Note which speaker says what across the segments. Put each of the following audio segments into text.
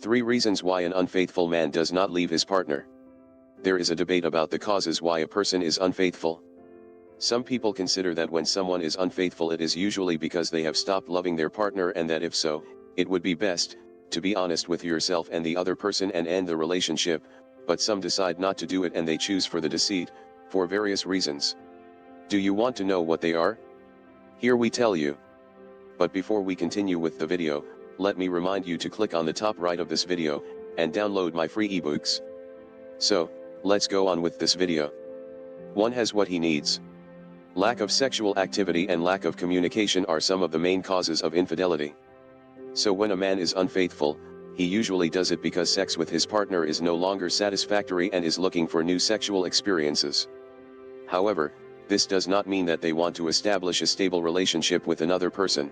Speaker 1: 3 reasons why an unfaithful man does not leave his partner. There is a debate about the causes why a person is unfaithful. Some people consider that when someone is unfaithful it is usually because they have stopped loving their partner, and that if so, it would be best to be honest with yourself and the other person and end the relationship, but some decide not to do it and they choose for the deceit, for various reasons. Do you want to know what they are? Here we tell you. But before we continue with the video, let me remind you to click on the top right of this video, and download my free ebooks. So, let's go on with this video. 1 has what he needs. Lack of sexual activity and lack of communication are some of the main causes of infidelity. So when a man is unfaithful, he usually does it because sex with his partner is no longer satisfactory and is looking for new sexual experiences. However, this does not mean that they want to establish a stable relationship with another person.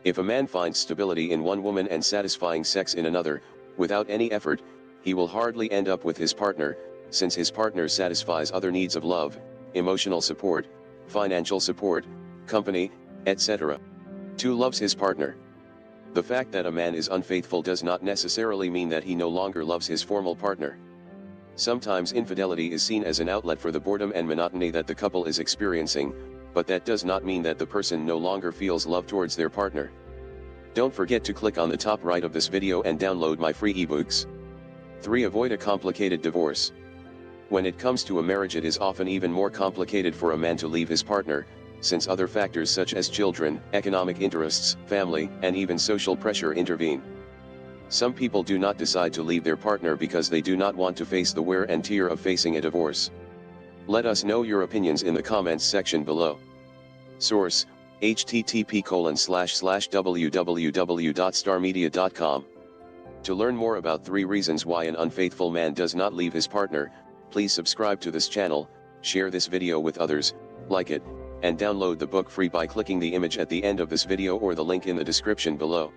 Speaker 1: If a man finds stability in one woman and satisfying sex in another, without any effort, he will hardly end up with his partner, since his partner satisfies other needs of love, emotional support, financial support, company, etc. 2 loves his partner. The fact that a man is unfaithful does not necessarily mean that he no longer loves his former partner. Sometimes infidelity is seen as an outlet for the boredom and monotony that the couple is experiencing, but that does not mean that the person no longer feels love towards their partner. Don't forget to click on the top right of this video and download my free ebooks. 3 avoid a complicated divorce. When it comes to a marriage, it is often even more complicated for a man to leave his partner, since other factors such as children, economic interests, family, and even social pressure intervene. Some people do not decide to leave their partner because they do not want to face the wear and tear of facing a divorce. Let us know your opinions in the comments section below. Source: http://www.starmedia.com. To learn more about 3 reasons why an unfaithful man does not leave his partner, please subscribe to this channel, share this video with others, like it, and download the book free by clicking the image at the end of this video or the link in the description below.